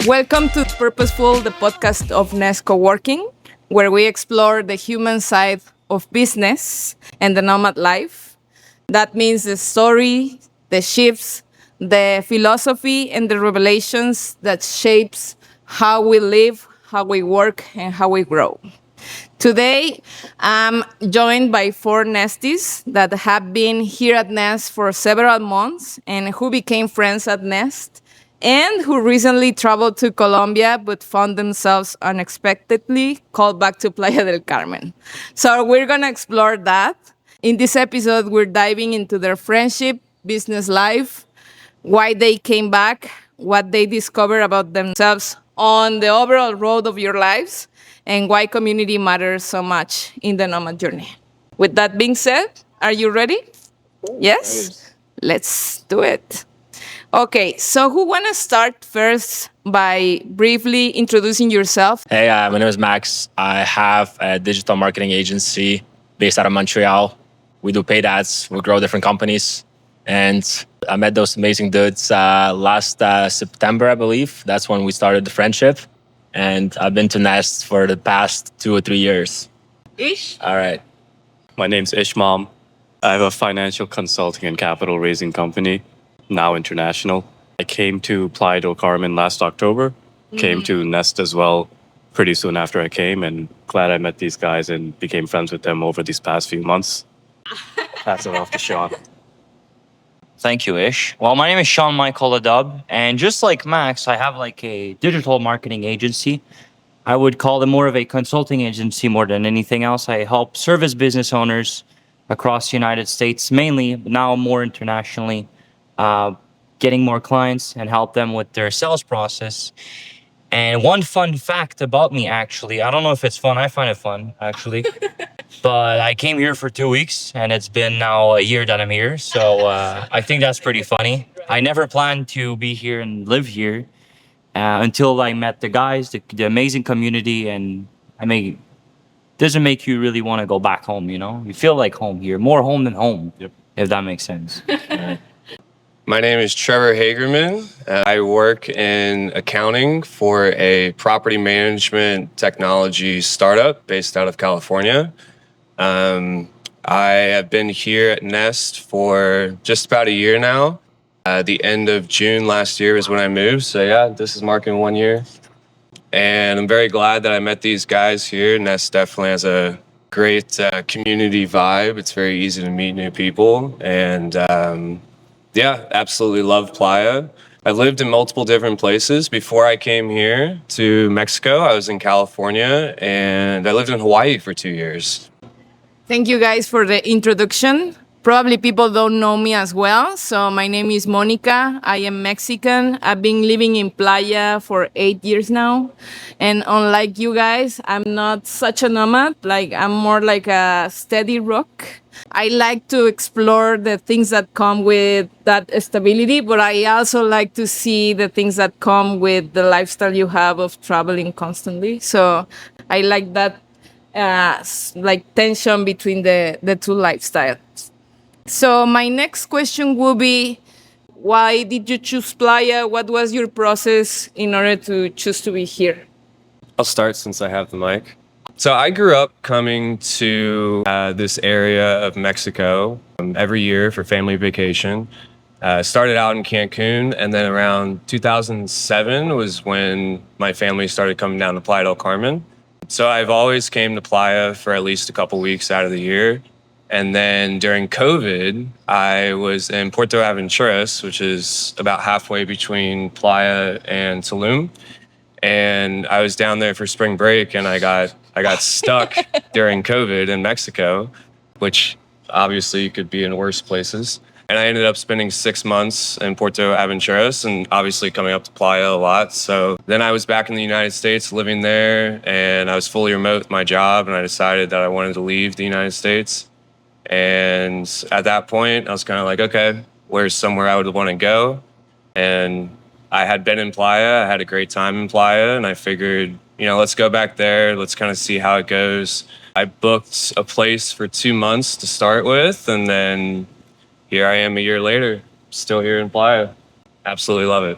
Welcome to Purposeful, the podcast of Nest Coworking, where we explore the human side of business and the nomad life. That means the story, the shifts, the philosophy, and the revelations that shapes how we live, how we work, and how we grow. Today, I'm joined by four Nesties that have been here at Nest for several months and who became friends at Nest and who recently traveled to Colombia but found themselves unexpectedly called back to Playa del Carmen. So we're going to explore that. In this episode, we're diving into their friendship, business life, why they came back, what they discovered about themselves on the overall road of your lives, and why community matters so much in the nomad journey. With that being said, are you ready? Yes? Let's do it. Okay, so who want to start first by briefly introducing yourself? Hey, my name is Max. I have a digital marketing agency based out of Montreal. We do paid ads. We grow different companies. And I met those amazing dudes last September, I believe. That's when we started the friendship. And I've been to Nest for the past 2 or 3 years. Ish? All right. My name's Ishmam. I have a financial consulting and capital raising company, now international. I came to Playa del Carmen last October, came to Nest as well pretty soon after I came, and glad I met these guys and became friends with them over these past few months. Pass it off to Sean. Thank you, Ish. Well, my name is Sean Michael Adub, and just like Max, I have like a digital marketing agency. I would call it more of a consulting agency more than anything else. I help service business owners across the United States, mainly, but now more internationally, getting more clients and help them with their sales process. And one fun fact about me, actually, I don't know if it's fun. I find it fun, actually. But I came here for 2 weeks, and it's been now a year that I'm here. So I think that's pretty funny. I never planned to be here and live here until I met the guys, the amazing community, and doesn't make you really want to go back home, you know? You feel like home here, more home than home, if that makes sense. My name is Trevor Hagerman. I work in accounting for a property management technology startup based out of California. I have been here at Nest for just about a year now. The end of June last year is when I moved. So yeah, this is marking 1 year. And I'm very glad that I met these guys here. Nest definitely has a great community vibe. It's very easy to meet new people. And yeah, absolutely love Playa. I lived in multiple different places. Before I came here to Mexico, I was in California, and I lived in Hawaii for 2 years. Thank you guys for the introduction. Probably people don't know me as well. So my name is Monica. I am Mexican. I've been living in Playa for 8 years now. And unlike you guys, I'm not such a nomad. Like I'm more like a steady rock. I like to explore the things that come with that stability, but I also like to see the things that come with the lifestyle you have of traveling constantly. So I like that like tension between the two lifestyles. So my next question will be, why did you choose Playa? What was your process in order to choose to be here? I'll start since I have the mic. So I grew up coming to this area of Mexico every year for family vacation. Started out in Cancun, and then around 2007 was when my family started coming down to Playa del Carmen. So I've always came to Playa for at least a couple weeks out of the year. And then during COVID, I was in Puerto Aventuras, which is about halfway between Playa and Tulum. And I was down there for spring break, and I got stuck during COVID in Mexico, which obviously could be in worse places. And I ended up spending 6 months in Puerto Aventuras and obviously coming up to Playa a lot. So then I was back in the United States living there, and I was fully remote with my job, and I decided that I wanted to leave the United States. And at that point, I was kind of like, okay, where's somewhere I would want to go? And I had been in Playa. I had a great time in Playa, and I figured, let's go back there. Let's kind of see how it goes. I booked a place for 2 months to start with, and then here I am a year later, still here in Playa. Absolutely love it.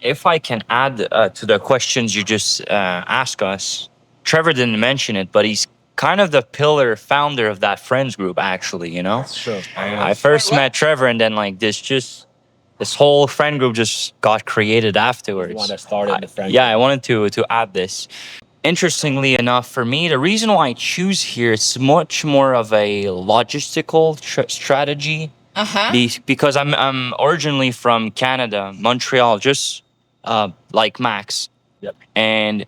if I can add to the questions you just asked us, Trevor didn't mention it, but he's kind of the pillar founder of that friends group, actually, you know? That's true. I first met Trevor, and then like this whole friend group just got created afterwards. The one that started the friend Yeah, group. I wanted to add this. Interestingly enough, for me, the reason why I choose here is much more of a logistical strategy. Because I'm originally from Canada, Montreal, just like Max. Yep. And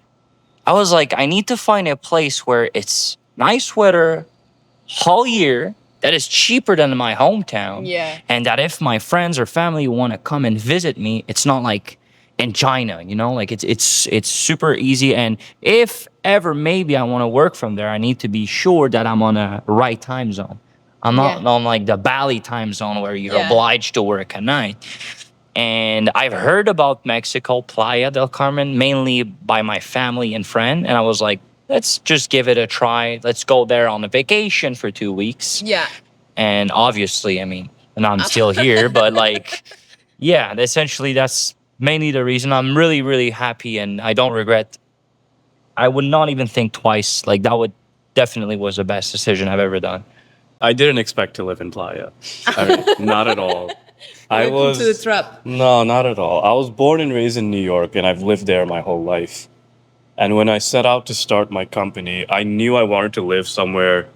I was like, I need to find a place where it's nice weather all year, that is cheaper than my hometown. Yeah. And that if my friends or family want to come and visit me, it's not like in China, you know, like it's super easy. And if ever maybe I want to work from there, I need to be sure that I'm on a right time zone. I'm not on like the Bali time zone where you're obliged to work at night. And I've heard about Mexico, Playa del Carmen, mainly by my family and friend. And I was like, let's just give it a try. Let's go there on a vacation for 2 weeks. Yeah. And obviously, I mean, and I'm still here, but like, yeah, essentially that's mainly the reason. I'm really, really happy and I don't regret. I would not even think twice. Like that would definitely was the best decision I've ever done. I didn't expect to live in Playa. I mean, not at all. Welcome to the trap. No, not at all. I was born and raised in New York, and I've lived there my whole life. And when I set out to start my company, I knew I wanted to live somewhere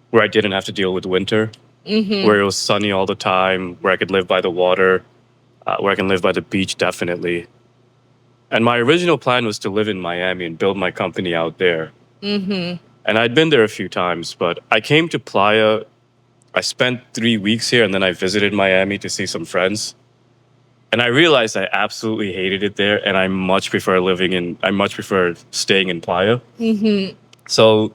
where I didn't have to deal with winter, where it was sunny all the time, where I could live by the water, where I can live by the beach, definitely. And my original plan was to live in Miami and build my company out there. And I'd been there a few times, but I came to Playa. I spent 3 weeks here, and then I visited Miami to see some friends. And I realized I absolutely hated it there, and I much prefer staying in Playa. So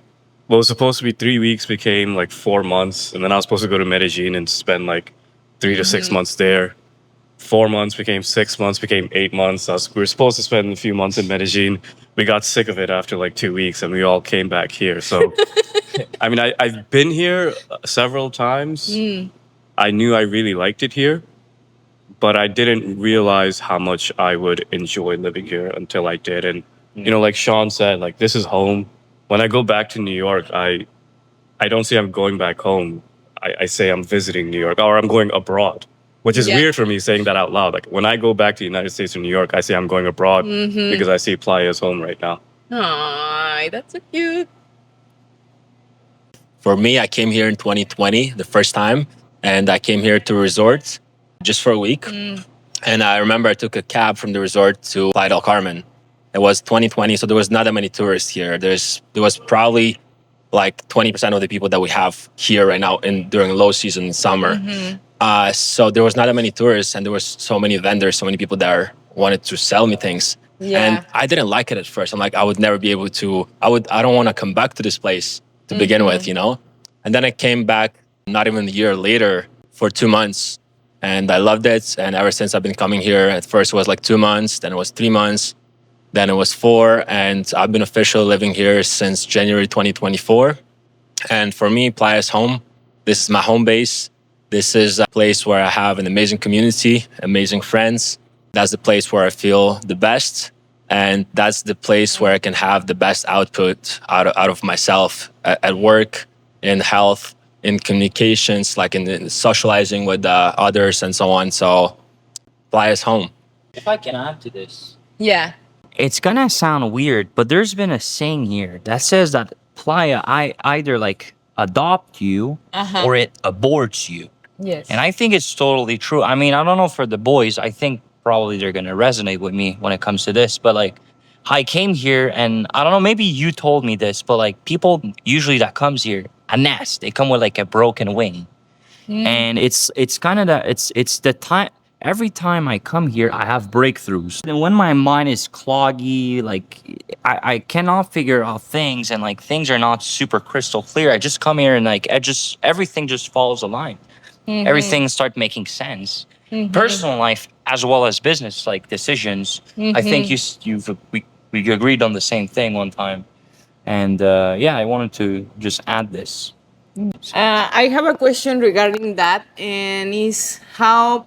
what was supposed to be 3 weeks became like 4 months, and then I was supposed to go to Medellín and spend like 3 to 6 months there. 4 months became 6 months, became 8 months. We were supposed to spend a few months in Medellín. We got sick of it after like 2 weeks, and we all came back here. So, I mean, I've been here several times. I knew I really liked it here, but I didn't realize how much I would enjoy living here until I did. And, you know, like Sean said, like, this is home. When I go back to New York, I don't say I'm going back home. I say I'm visiting New York, or I'm going abroad, which is weird for me saying that out loud. Like, when I go back to the United States or New York, I say I'm going abroad because I see Playa as home right now. Aw, that's so cute. For me, I came here in 2020, the first time, and I came here to resort just for a week. And I remember I took a cab from the resort to Playa del Carmen. It was 2020, so there was not that many tourists here. There was probably like 20% of the people that we have here right now during low season in summer. So there was not that many tourists, and there was so many vendors, so many people that wanted to sell me things. And I didn't like it at first. I'm like, I would never be able to. I don't want to come back to this place to begin with, you know. And then I came back not even a year later for 2 months, and I loved it. And ever since I've been coming here, at first it was like 2 months, then it was 3 months, then it was 4, and I've been officially living here since January 2024. And for me, Playa is home. This is my home base. This is a place where I have an amazing community, amazing friends. That's the place where I feel the best. And that's the place where I can have the best output out of myself at work, in health, in communications, like in socializing with others and so on. So Playa is home. If I can add to this. Yeah. It's gonna sound weird, but there's been a saying here that says that Playa either like adopt you or it aborts you. Yes. And I think it's totally true. I mean, I don't know for the boys. I think probably they're gonna resonate with me when it comes to this. But like, I came here, and I don't know. Maybe you told me this, but like, people usually that comes here a nest. They come with like a broken wing, and it's kind of that. It's the time. Every time I come here, I have breakthroughs. And when my mind is cloggy, like I cannot figure out things, and like things are not super crystal clear. I just come here and like everything just falls aligned. Everything starts making sense. Personal life as well as business, like decisions. I think we agreed on the same thing one time, and I wanted to just add this. I have a question regarding that, and is how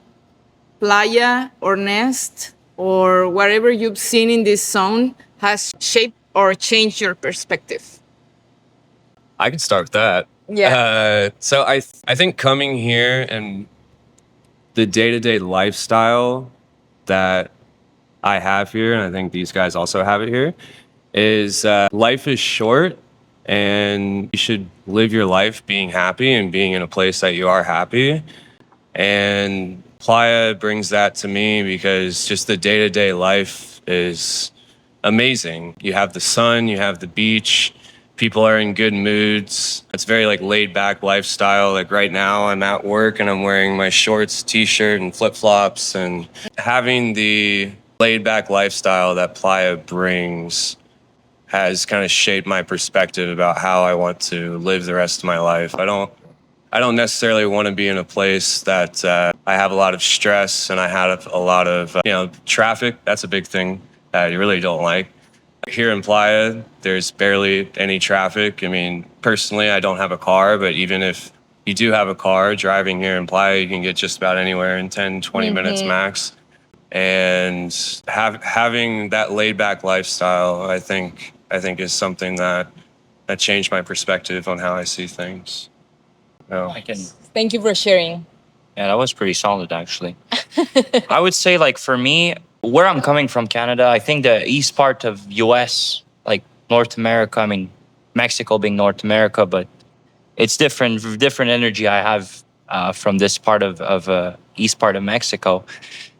Playa or Nest or whatever you've seen in this zone has shaped or changed your perspective? I can start with that. Yeah. So I think coming here and the day-to-day lifestyle that I have here, and I think these guys also have it here, is life is short and you should live your life being happy and being in a place that you are happy. And Playa brings that to me because just the day-to-day life is amazing. You have the sun, you have the beach, people are in good moods. It's very like laid back lifestyle. Like right now I'm at work and I'm wearing my shorts, t-shirt and flip-flops, and having the laid back lifestyle that Playa brings has kind of shaped my perspective about how I want to live the rest of my life. I don't necessarily want to be in a place that I have a lot of stress and I have a lot of traffic. That's a big thing that I really don't like. Here in Playa, there's barely any traffic. I mean, personally, I don't have a car, but even if you do have a car, driving here in Playa, you can get just about anywhere in 10, 20 minutes max. And having that laid back lifestyle, I think is something that changed my perspective on how I see things. No. I can. Thank you for sharing. Yeah, that was pretty solid, actually. I would say, like, for me, where I'm coming from, Canada, I think the east part of US, like North America, I mean, Mexico being North America, but it's different energy I have from this part of east part of Mexico.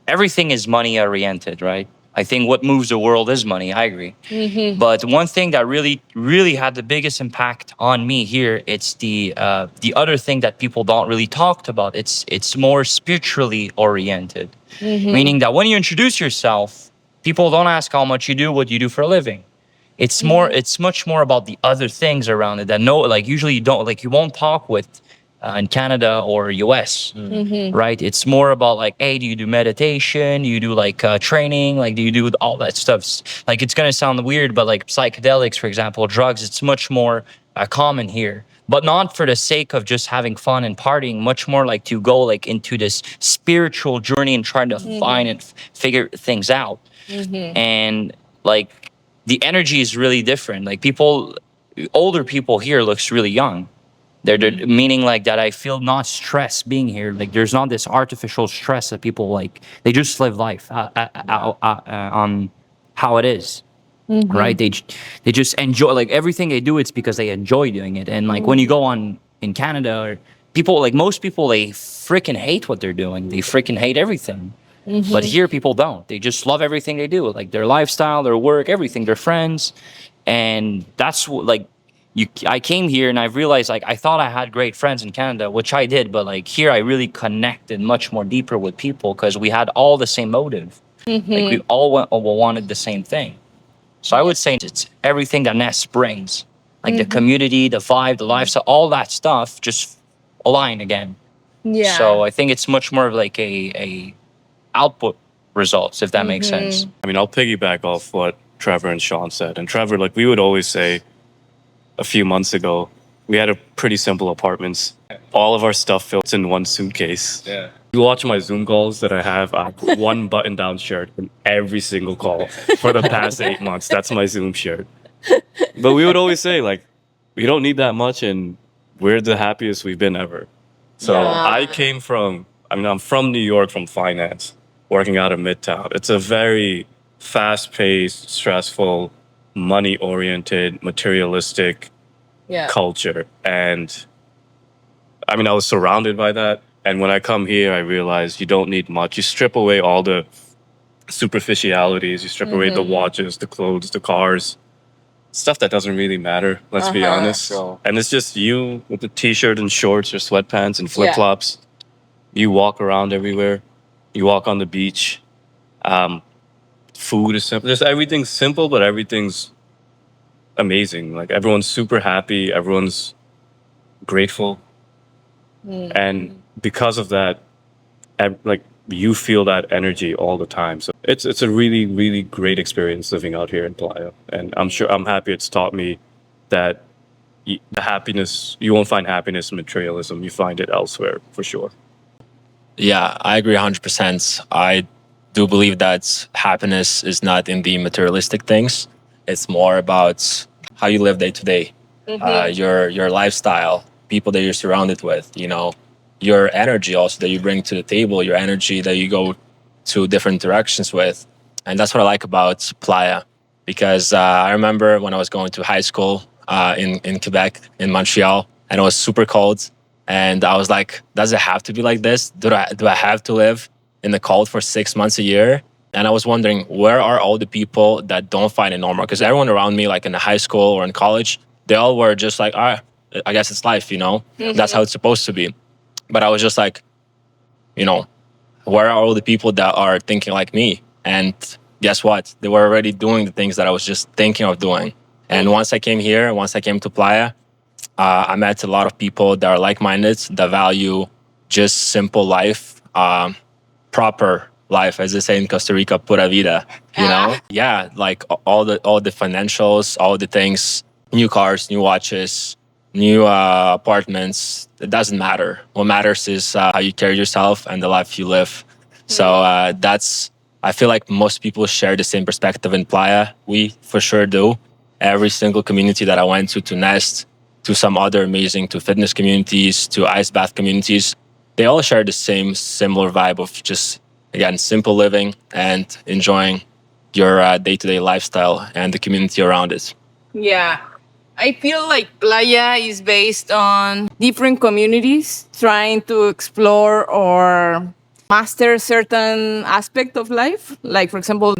Everything is money oriented, right? I think what moves the world is money. I agree. But one thing that really had the biggest impact on me here, it's the other thing that people don't really talk about. It's more spiritually oriented, meaning that when you introduce yourself, people don't ask how much you do, what you do for a living. It's much more about the other things around it that like usually you won't talk with in Canada or US, right? It's more about like, hey, do you do meditation? Do you do like training? Like, do you do all that stuff? Like, it's gonna sound weird, but like psychedelics, for example, drugs, it's much more common here. But not for the sake of just having fun and partying, much more like to go like into this spiritual journey and trying to find and figure things out. And like the energy is really different. Like older people here looks really young. They're meaning like that I feel not stressed being here. Like there's not this artificial stress that people like. They just live life on how it is, right? They just enjoy like everything they do. It's because they enjoy doing it. And like when you go on in Canada, or people like most people, they freaking hate what they're doing. They freaking hate everything. But here people don't. They just love everything they do, like their lifestyle, their work, everything, their friends, and that's what like. I came here and I realized like I thought I had great friends in Canada, which I did, but like here I really connected much more deeper with people because we had all the same motive. Like we all wanted the same thing. So I would say it's everything that Nest brings, like the community, the vibe, the lifestyle, all that stuff just align again. Yeah. So I think it's much more of like a output results, if that makes sense. I mean, I'll piggyback off what Trevor and Sean said. And Trevor, like we would always say, a few months ago, we had a pretty simple apartments. All of our stuff fits in one suitcase. Yeah. You watch my Zoom calls that I have one button-down shirt in every single call for the past 8 months. That's my Zoom shirt. But we would always say, like, we don't need that much, and we're the happiest we've been ever. So I'm from New York, from finance, working out of Midtown. It's a very fast-paced, stressful, money-oriented, materialistic culture. And I mean, I was surrounded by that. And when I come here, I realized you don't need much. You strip away all the superficialities. You strip away the watches, the clothes, the cars, stuff that doesn't really matter, let's be honest. And it's just you with the t-shirt and shorts or sweatpants and flip-flops. You walk around everywhere. You walk on the beach. Food is simple. Just everything's simple, but everything's amazing. Like everyone's super happy. Everyone's grateful. And because of that, like you feel that energy all the time. So it's a really, really great experience living out here in Playa. And I'm happy it's taught me that the happiness, you won't find happiness in materialism. You find it elsewhere for sure. Yeah, I agree 100%. do believe that happiness is not in the materialistic things. It's more about how you live day to day, your lifestyle, people that you're surrounded with, your energy also that you bring to the table, your energy that you go to different directions with. And that's what I like about Playa, because I remember when I was going to high school in Quebec, in Montreal, and it was super cold. And I was like, does it have to be like this? Do I have to live in the cold for 6 months a year? And I was wondering, where are all the people that don't find it normal? Because everyone around me, like in the high school or in college, they all were just like, I guess it's life, That's how it's supposed to be. But I was just like, you know, where are all the people that are thinking like me? And guess what? They were already doing the things that I was just thinking of doing. And once I came to Playa, I met a lot of people that are like-minded, that value just simple life, proper life, as they say in Costa Rica, pura vida. Yeah, like all the financials, all the things, new cars, new watches, new apartments. It doesn't matter. What matters is how you carry yourself and the life you live. So that's. I feel like most people share the same perspective in Playa. We for sure do. Every single community that I went to Nest, to some other amazing, to fitness communities, to ice bath communities, they all share the same similar vibe of just, again, simple living and enjoying your day-to-day lifestyle and the community around it. Yeah. I feel like Playa is based on different communities trying to explore or master certain aspect of life. Like, for example,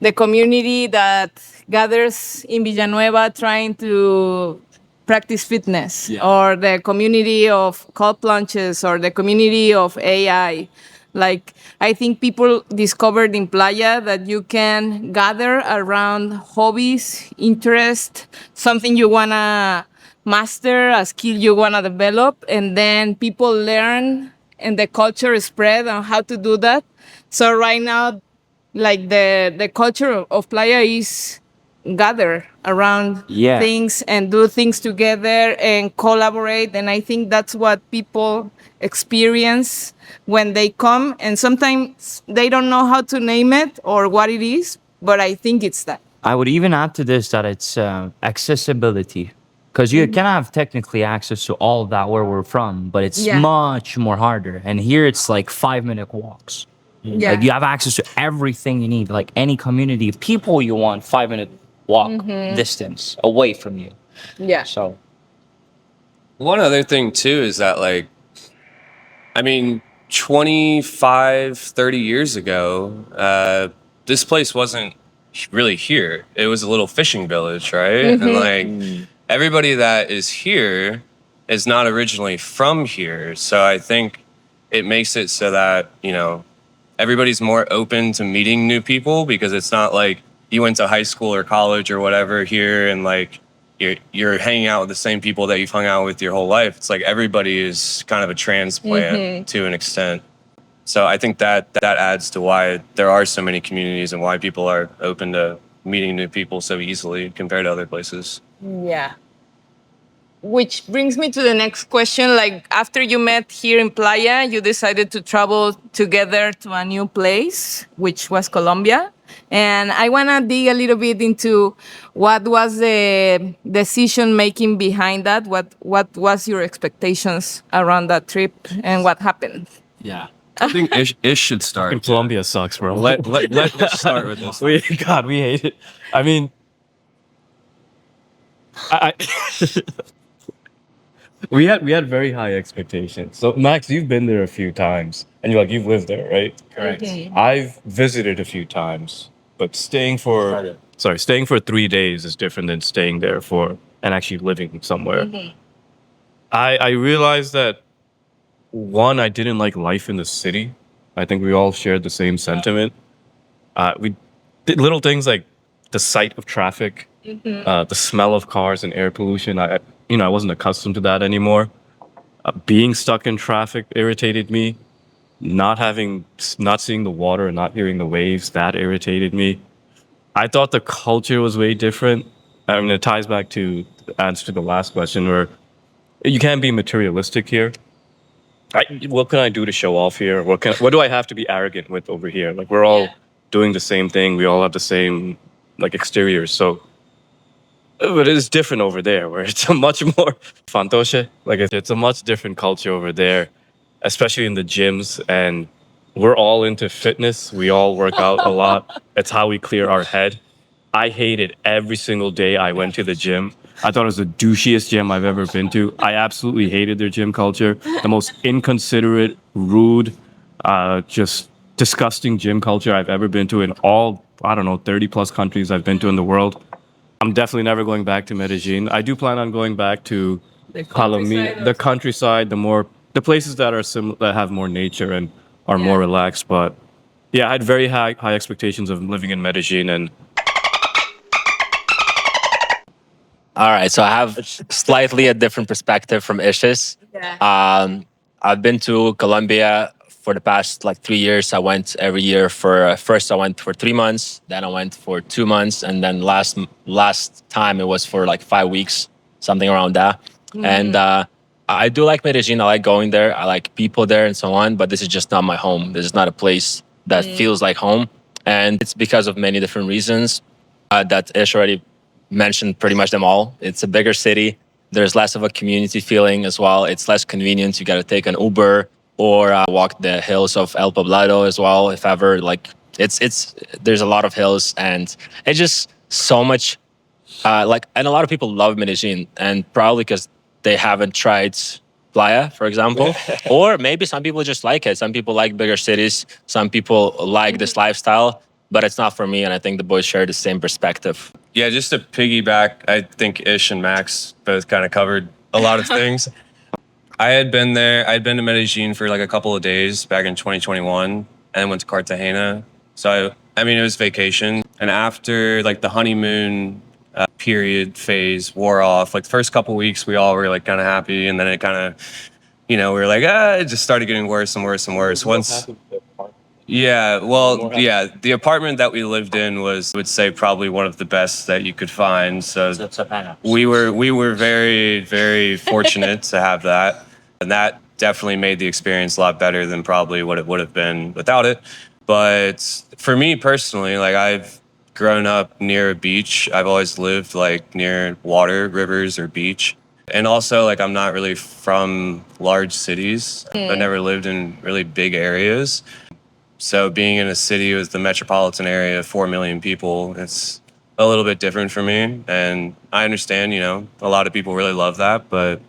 the community that gathers in Villanueva trying to practice fitness, or the community of cold plunges, or the community of AI. Like, I think people discovered in Playa that you can gather around hobbies, interest, something you wanna master, a skill you wanna develop, and then people learn and the culture spread on how to do that. So right now, like the culture of Playa is gather around Yeah. things and do things together and collaborate. And I think that's what people experience when they come. And sometimes they don't know how to name it or what it is, but I think it's that. I would even add to this that it's accessibility. Because you can have technically access to all of that where we're from, but it's Yeah. much more harder. And here it's like 5-minute walks. Yeah. Like you have access to everything you need, like any community of people you want, 5-minute walk distance away from you. Yeah. So One other thing too is that, like, I mean, 25, 30 years ago, this place wasn't really here. It was a little fishing village, right? And like everybody that is here is not originally from here. So I think it makes it so that, everybody's more open to meeting new people, because it's not like you went to high school or college or whatever here and like you're hanging out with the same people that you've hung out with your whole life. It's like everybody is kind of a transplant to an extent. So I think that adds to why there are so many communities and why people are open to meeting new people so easily compared to other places. Yeah. Which brings me to the next question. Like, after you met here in Playa, you decided to travel together to a new place, which was Colombia. And I want to dig a little bit into what was the decision making behind that. What was your expectations around that trip and what happened? Yeah. I think Ish should start. And Colombia sucks, bro. Let Ish start with this. we hate it. I mean, I we had very high expectations. So Max, you've been there a few times, and you've lived there, right? Correct. Okay. I've visited a few times, but staying for 3 days is different than staying there and actually living somewhere. I realized that, one, I didn't like life in the city. I think we all shared the same sentiment. We did little things like the sight of traffic, the smell of cars and air pollution. I wasn't accustomed to that anymore. Being stuck in traffic irritated me. Not seeing the water and not hearing the waves, that irritated me. I thought the culture was way different. I mean, it ties back to the answer to the last question, where you can't be materialistic here. What can I do to show off here? What do I have to be arrogant with over here? Like we're all doing the same thing. We all have the same like exteriors. So, but it is different over there, where it's a much more fantoshe. Like it's a much different culture over there, especially in the gyms. And we're all into fitness. We all work out a lot. It's how we clear our head. I hated every single day I went to the gym. I thought it was the douchiest gym I've ever been to. I absolutely hated their gym culture. The most inconsiderate, rude, just disgusting gym culture I've ever been to in all, I don't know, 30 plus countries I've been to in the world. I'm definitely never going back to Medellin. I do plan on going back to Palomino, the countryside, the places that are that have more nature and are more relaxed. But yeah, I had very high expectations of living in Medellin, and All right, so I have slightly a different perspective from Ish's. I've been to Colombia for the past like 3 years. I went every year for first I went for 3 months, then I went for 2 months, and then last time it was for like 5 weeks, something around that. And I do like Medellin. I like going there. I like people there and so on. But this is just not my home. This is not a place that feels like home, and it's because of many different reasons that Ish already mentioned pretty much them all. It's a bigger city. There's less of a community feeling as well. It's less convenient. You got to take an Uber or walk the hills of El Poblado as well. If ever, like it's there's a lot of hills, and it's just so much. And a lot of people love Medellin, and probably because they haven't tried Playa, for example, or maybe some people just like it. Some people like bigger cities. Some people like this lifestyle, but it's not for me. And I think the boys share the same perspective. Yeah, just to piggyback, I think Ish and Max both kind of covered a lot of things. I had been there. I'd been to Medellin for like a couple of days back in 2021 and went to Cartagena. So, I mean, it was vacation. And after like the honeymoon period phase wore off, like the first couple of weeks, we all were like kind of happy. And then it kind of, we were like, it just started getting worse and worse and worse. The apartment that we lived in was, I would say, probably one of the best that you could find. So we were very, very fortunate to have that, and that definitely made the experience a lot better than probably what it would have been without it. But for me personally, like I've grown up near a beach. I've always lived like near water, rivers, or beach. And also, like, I'm not really from large cities. I've never lived in really big areas. So being in a city with the metropolitan area of 4 million people, it's a little bit different for me. And I understand, a lot of people really love that, but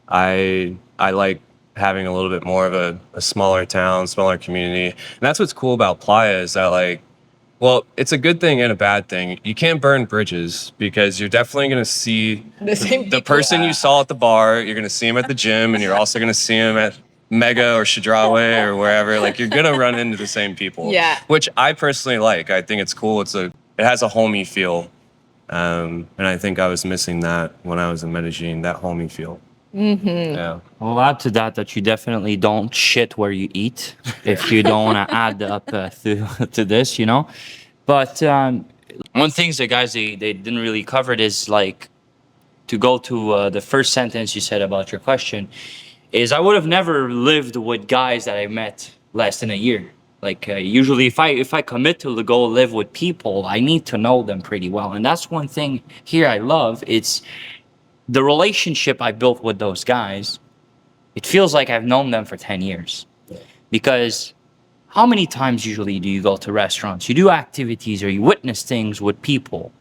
I like having a little bit more of a smaller town, smaller community. And that's what's cool about Playa is that, like, well, it's a good thing and a bad thing. You can't burn bridges because you're definitely going to see the person you saw at the bar. You're going to see him at the gym, and you're also going to see him at Mega or Shadrawe or wherever. Like, you're gonna run into the same people. Yeah. Which I personally like. I think it's cool. It has a homey feel. And I think I was missing that when I was in Medellin, that homey feel. Yeah. I'll add to that you definitely don't shit where you eat if you don't want to add up to this, But one thing the guys they didn't really cover is like to go to the first sentence you said about your question. Is I would have never lived with guys that I met less than a year. Like usually, if I commit to go live with people, I need to know them pretty well, and that's one thing here I love. It's the relationship I built with those guys. It feels like I've known them for 10 years, because how many times usually do you go to restaurants, you do activities, or you witness things with people?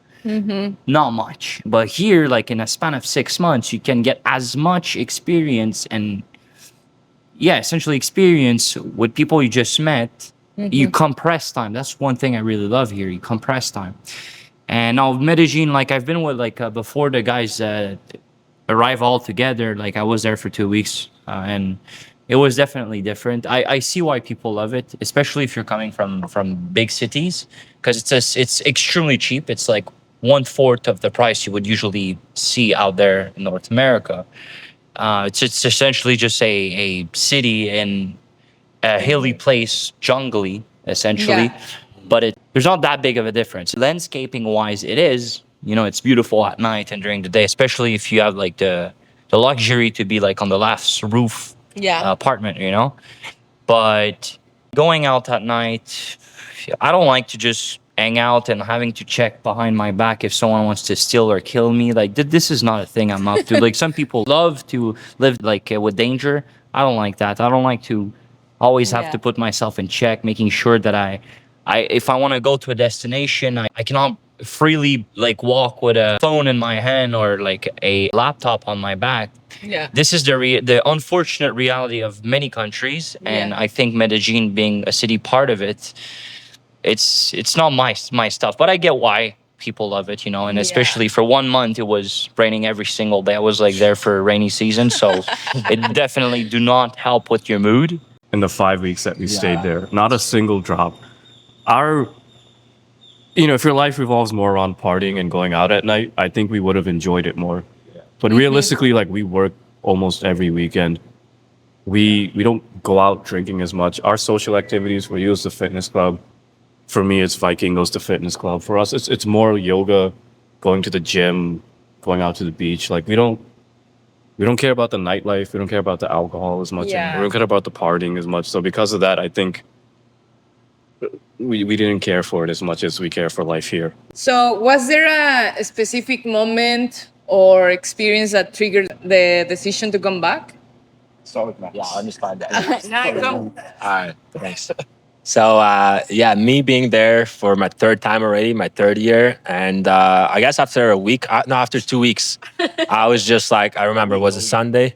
Not much. But here, like in a span of 6 months, you can get as much experience and essentially experience with people you just met. You compress time. That's one thing I really love here. You compress time. And now Medellin, like I've been with before the guys arrive all together, like I was there for 2 weeks and it was definitely different. I see why people love it, especially if you're coming from big cities, because it's extremely cheap. It's like 1/4 of the price you would usually see out there in North America. It's essentially just a city in a hilly place, jungly, essentially. Yeah. But there's not that big of a difference. Landscaping wise, it is. It's beautiful at night and during the day, especially if you have like the luxury to be like on the last roof Yeah. apartment, you know. But going out at night, I don't like to just hang out and having to check behind my back if someone wants to steal or kill me. Like this is not a thing I'm up to. Like some people love to live like with danger. I don't like that. I don't like to always have Yeah. to put myself in check, making sure that I if I want to go to a destination, I cannot freely like walk with a phone in my hand or like a laptop on my back. Yeah. This is the unfortunate reality of many countries, and Yeah. I think Medellin being a city part of it, it's not my stuff, but I get why people love it, you know, and Yeah. especially for 1 month it was raining every single day. I was like there for a rainy season, so it definitely do not help with your mood. In the 5 weeks that we stayed there, not a single drop. Our, you know, if your life revolves more around partying and going out at night, I think we would have enjoyed it more. But realistically, like we work almost every weekend. We don't go out drinking as much. Our social activities, for you, is the fitness club. For me, it's Viking goes to fitness club. For us, it's more yoga, going to the gym, going out to the beach. Like we don't care about the nightlife. We don't care about the alcohol as much. Yeah. We don't care about the partying as much. So because of that, I think we didn't care for it as much as we care for life here. So, was there a specific moment or experience that triggered the decision to come back? Yeah, let me slide that. No, come. All right, thanks. So yeah, me being there for my third time already, my third year, and I guess after a week, no, after 2 weeks, I was just like, I remember, was it Sunday?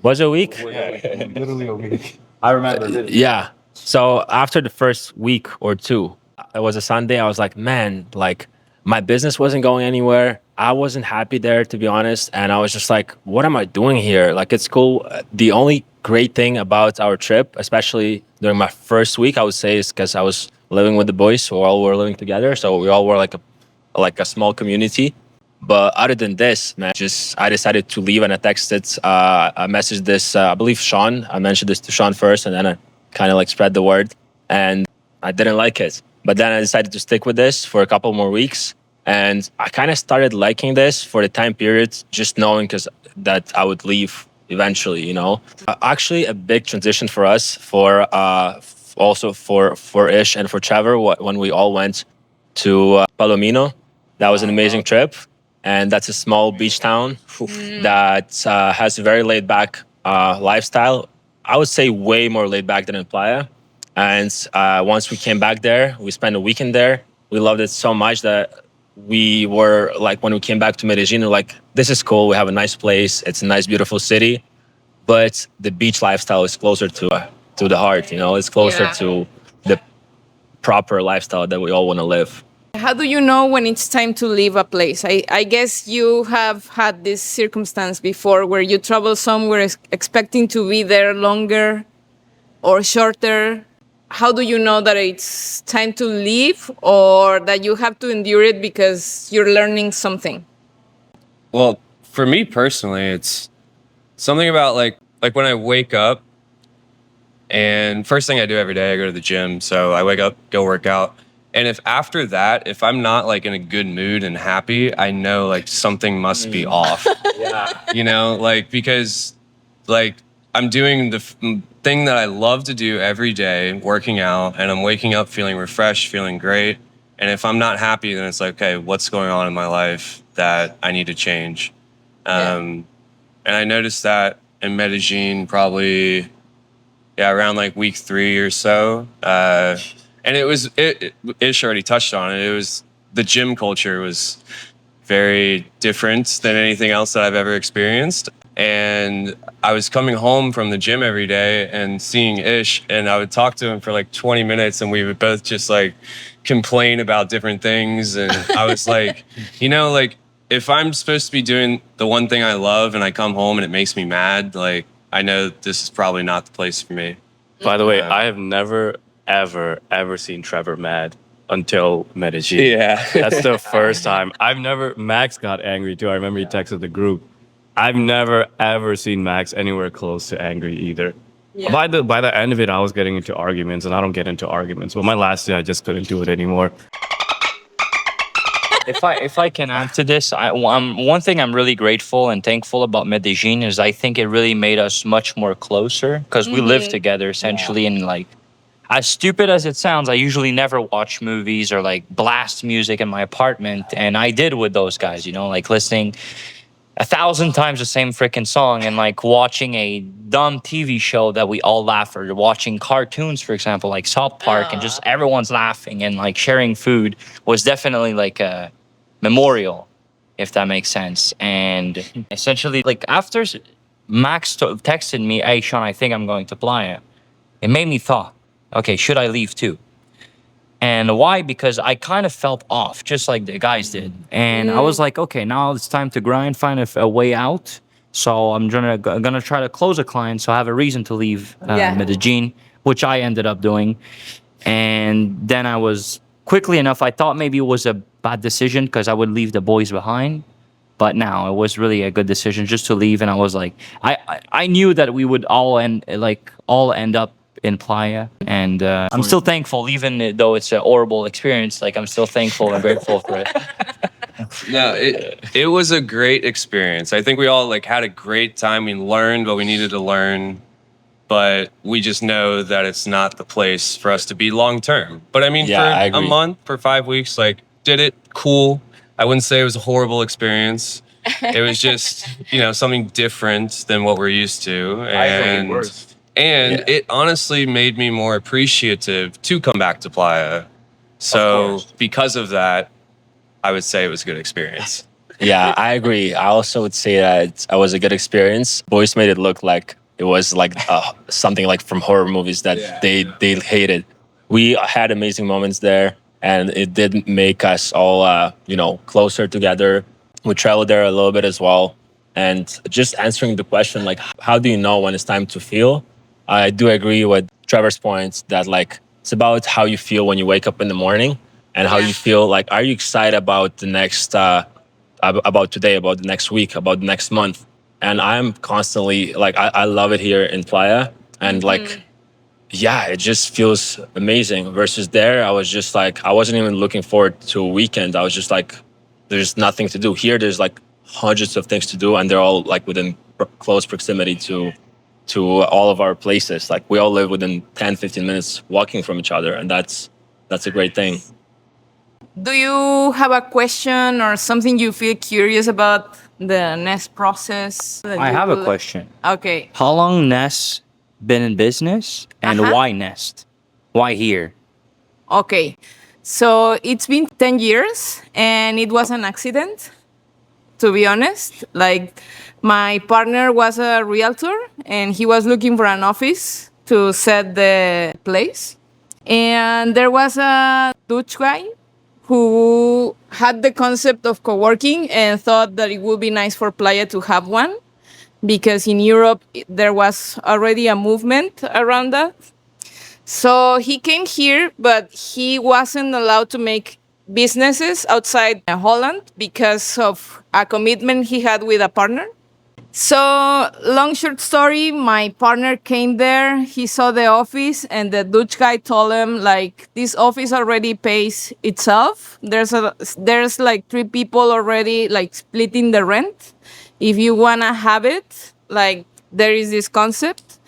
Was it a week? Literally a week. I remember. Yeah. So after the first week or two, it was a Sunday. I was like, man, like my business wasn't going anywhere. I wasn't happy there, to be honest. And I was just like, what am I doing here? Like, it's cool. The only great thing about our trip, especially during my first week, I would say, is because I was living with the boys who all were living together. So we all were like a small community. But other than this, man, just I decided to leave and I texted, I messaged this, I believe Sean. I mentioned this to Sean first, and then I kind of like spread the word, and I didn't like it. But then I decided to stick with this for a couple more weeks, and I kind of started liking this for the time period, just knowing that I would leave eventually, you know. Actually, a big transition for us, also for Ish and for Trevor, when we all went to Palomino. That was an amazing trip. And that's a small beach town that has a very laid back lifestyle. I would say way more laid back than in Playa. And once we came back there, we spent a weekend there. We loved it so much that we were like, when we came back to Medellin, we're like, this is cool. We have a nice place. It's a nice, beautiful city. But the beach lifestyle is closer to the heart, you know, it's closer to the proper lifestyle that we all want to live. How do you know when it's time to leave a place? I guess you have had this circumstance before where you travel somewhere expecting to be there longer or shorter. How do you know that it's time to leave or that you have to endure it because you're learning something? Well, for me personally, it's something about like when I wake up, and first thing I do every day, I go to the gym. So I wake up, go work out. And if after that, if I'm not like in a good mood and happy, I know like something must be off. You know, like because like I'm doing the thing that I love to do every day, working out, and I'm waking up feeling refreshed, feeling great. And if I'm not happy, then it's like, okay, what's going on in my life that I need to change? And I noticed that in Medellin probably, around like week 3 or so. And Ish already touched on it. It was the gym culture was very different than anything else that I've ever experienced. And I was coming home from the gym every day and seeing Ish, and I would talk to him for like 20 minutes, and we would both just like complain about different things. And I was like, you know, like if I'm supposed to be doing the one thing I love and I come home and it makes me mad, like I know this is probably not the place for me. By the way, I have never, ever seen Trevor mad until Medellin. Yeah. That's the first time. Max got angry too. I remember he texted the group. I've never, ever seen Max anywhere close to angry either. Yeah. By the end of it, I was getting into arguments, and I don't get into arguments. But my last day, I just couldn't do it anymore. if I can add to this, one thing I'm really grateful and thankful about Medellin is I think it really made us much more closer because we live together essentially, and like as stupid as it sounds, I usually never watch movies or like blast music in my apartment, and I did with those guys, like listening 1,000 times the same freaking song and like watching a dumb TV show that we all laugh, or watching cartoons, for example, like South Park, and just everyone's laughing and like sharing food was definitely like a memorial, if that makes sense. And essentially, like after Max texted me, "Hey, Sean, I think I'm going to Playa," it made me thought, okay, should I leave too? And why? Because I kind of felt off, just like the guys did. And I was like, okay, now it's time to grind, find a way out. So I'm gonna try to close a client, so I have a reason to leave Medellin, which I ended up doing. And then I was quickly enough, I thought maybe it was a bad decision because I would leave the boys behind. But now it was really a good decision just to leave. And I was like, I knew that we would all end up in Playa, and I'm still thankful, even though it's a horrible experience. Like I'm still thankful and grateful for it. No, it was a great experience. I think we all like had a great time. We learned what we needed to learn, but we just know that it's not the place for us to be long term. But I mean, Yeah, I for a agree. month, for 5 weeks, like did it cool. I wouldn't say it was a horrible experience. It was just something different than what we're used to, and Yeah. it honestly made me more appreciative to come back to Playa. So because of that, I would say it was a good experience. Yeah, I agree. I also would say that it was a good experience. Boys made it look like it was like something like from horror movies that they hated. We had amazing moments there, and it did make us all closer together. We traveled there a little bit as well, and just answering the question like, how do you know when it's time to feel? I do agree with Trevor's points that like it's about how you feel when you wake up in the morning, and how you feel like, are you excited about the next about today, about the next week, about the next month? And I'm constantly like, I love it here in Playa, and like, yeah, it just feels amazing. Versus there, I was just like, I wasn't even looking forward to a weekend. I was just like, there's nothing to do here. There's like hundreds of things to do, and they're all like within close proximity to all of our places. Like we all live within 10, 15 minutes walking from each other, and that's a great thing. Do you have a question or something you feel curious about the nest process? I have a question. Okay. How long Nest been in business, and why Nest? Why here? Okay. So it's been 10 years, and it was an accident, to be honest. Like, my partner was a realtor, and he was looking for an office to set the place. And there was a Dutch guy who had the concept of co-working and thought that it would be nice for Playa to have one, because in Europe there was already a movement around that. So he came here, but he wasn't allowed to make businesses outside Holland because of a commitment he had with a partner. So, long short story, my partner came there, he saw the office, and the Dutch guy told him, like, this office already pays itself. There's like 3 people already, like, splitting the rent. If you want to have it, like, there is this concept.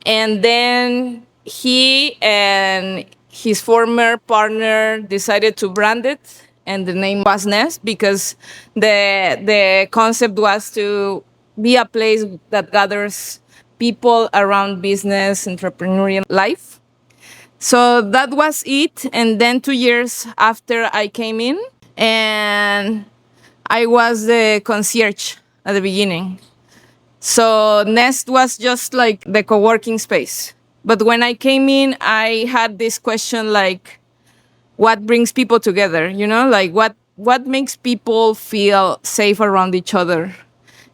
And then he and his former partner decided to brand it, and the name was Nest, because the concept was to be a place that gathers people around business, entrepreneurial life. So that was it. And then 2 years after I came in, and I was the concierge at the beginning. So Nest was just like the co-working space. But when I came in, I had this question like, what brings people together? Like what makes people feel safe around each other?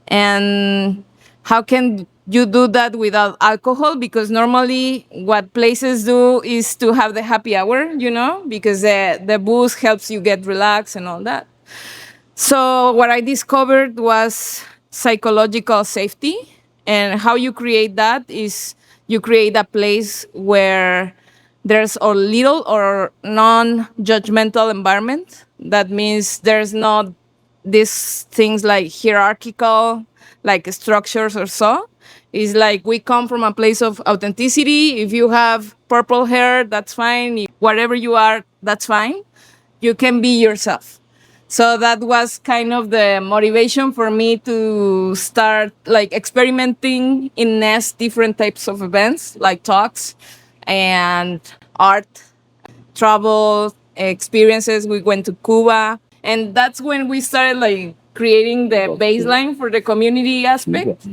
And how can you do that without alcohol? Because normally what places do is to have the happy hour, because the booze helps you get relaxed and all that. So what I discovered was psychological safety. And how you create that is you create a place where there's a little or non-judgmental environment. That means there's not these things like hierarchical, like structures or so. It's like we come from a place of authenticity. If you have purple hair, that's fine. If whatever you are, that's fine. You can be yourself. So that was kind of the motivation for me to start like experimenting in Nest different types of events, like talks and art, travel experiences. We went to Cuba, and that's when we started like creating the baseline for the community aspect.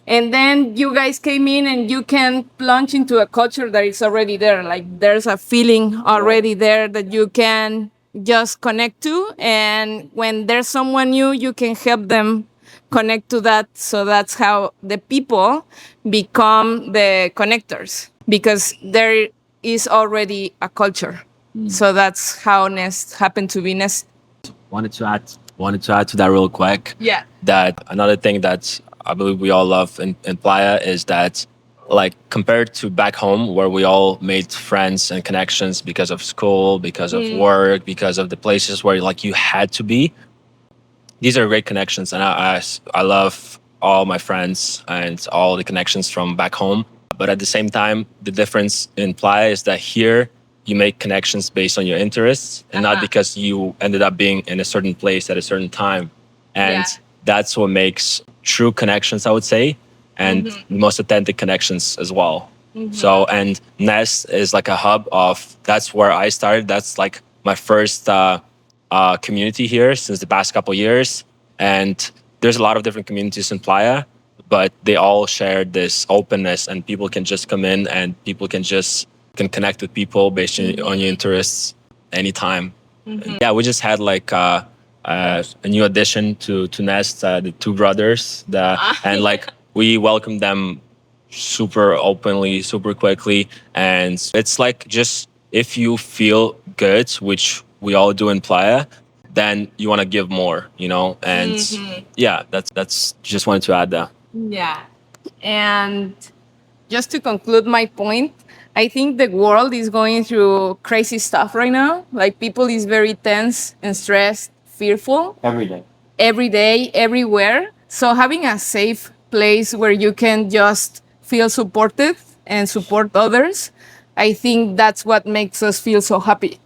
And then you guys came in and you can plunge into a culture that is already there. Like there's a feeling already there that you can just connect to. And when there's someone new, you can help them connect to that. So that's how the people become the connectors, because there is already a culture. So that's how Nest happened to be Nest. Wanted to add to that real quick. Yeah. That another thing that I believe we all love in Playa is that, like, compared to back home where we all made friends and connections because of school, because of work, because of the places where like you had to be, these are great connections, and I love all my friends and all the connections from back home. But at the same time, the difference in Playa is that here you make connections based on your interests and not because you ended up being in a certain place at a certain time. And that's what makes true connections, I would say, and the most authentic connections as well. So, and Nest is like a hub of, that's where I started. That's like my first community here since the past couple years. And there's a lot of different communities in Playa, but they all share this openness, and people can just come in and people can connect with people based on your interests anytime. Yeah, we just had like a new addition to Nest, the two brothers, and like we welcomed them super openly, super quickly, and it's like, just if you feel good, which we all do in Playa, then you want to give more, and yeah, that's just wanted to add that. Yeah. And just to conclude my point, I think the world is going through crazy stuff right now. Like people is very tense and stressed, fearful. Every day, everywhere. So having a safe place where you can just feel supported and support others, I think that's what makes us feel so happy.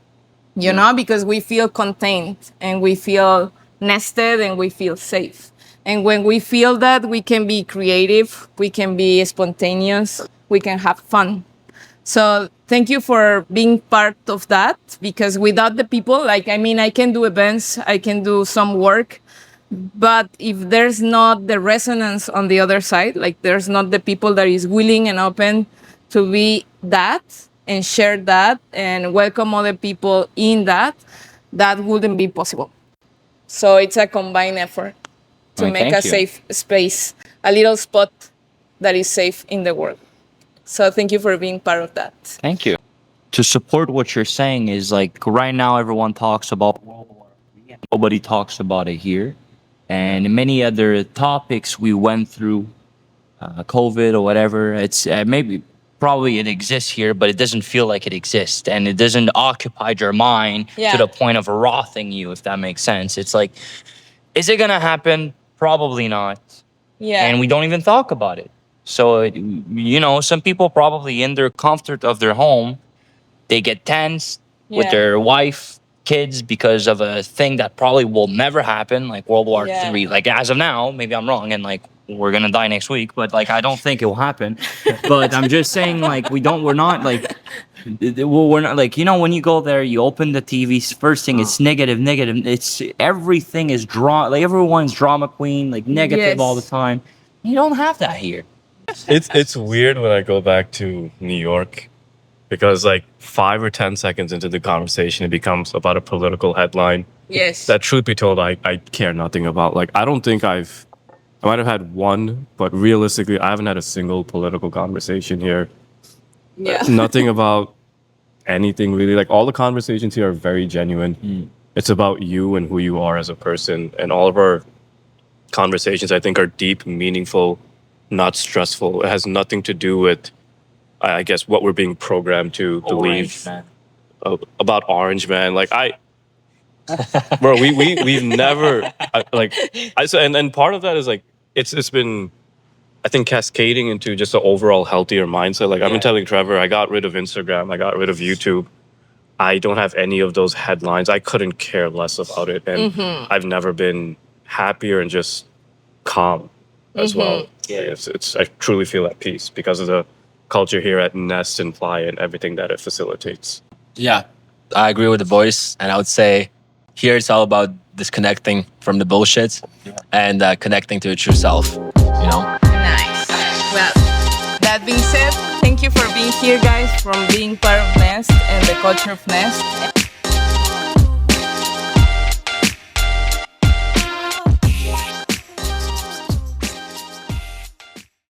Because we feel contained and we feel nested and we feel safe. And when we feel that, we can be creative, we can be spontaneous, we can have fun. So thank you for being part of that, because without the people, I can do events, I can do some work, but if there's not the resonance on the other side, like there's not the people that is willing and open to be that and share that and welcome other people in that wouldn't be possible. So it's a combined effort to make a safe space, a little spot that is safe in the world. So thank you for being part of that. Thank you. To support what you're saying is, like, right now everyone talks about World War III. Nobody talks about it here. And many other topics we went through, COVID or whatever, it's probably it exists here, but it doesn't feel like it exists. And it doesn't occupy your mind to the point of wrathing you, if that makes sense. It's like, is it going to happen? Probably not. Yeah. And we don't even talk about it. So, some people probably in their comfort of their home, they get tense with their wife, kids, because of a thing that probably will never happen, like World War III. Like, as of now, maybe I'm wrong, and like we're gonna die next week, but like I don't think it will happen. But I'm just saying, like, we're not like when you go there, you open the TV, first thing it's negative. It's everything is drama, like everyone's drama queen, like negative all the time. You don't have that here. It's weird when I go back to New York, because like 5 or 10 seconds into the conversation, it becomes about a political headline. Yes. That, truth be told, I care nothing about. Like, I don't think I might have had one, but realistically, I haven't had a single political conversation here. Yeah. Nothing about anything really. Like, all the conversations here are very genuine. It's about you and who you are as a person. And all of our conversations, I think, are deep, meaningful, not stressful. It has nothing to do with I guess what we're being programmed to believe Orange, man. About Orange Man. Like bro, we've never and part of that is like it's been, I think, cascading into just an overall healthier mindset. Like I've been telling Trevor, I got rid of Instagram, I got rid of YouTube. I don't have any of those headlines. I couldn't care less about it, and I've never been happier and just calm as well. Yeah, it's I truly feel at peace because of the culture here at Nest and Playa and everything that it facilitates. Yeah, I agree with the boys, and I would say here it's all about disconnecting from the bullshit and connecting to your true self. You know. Nice. Well, that being said, thank you for being here, guys, from being part of Nest and the culture of Nest.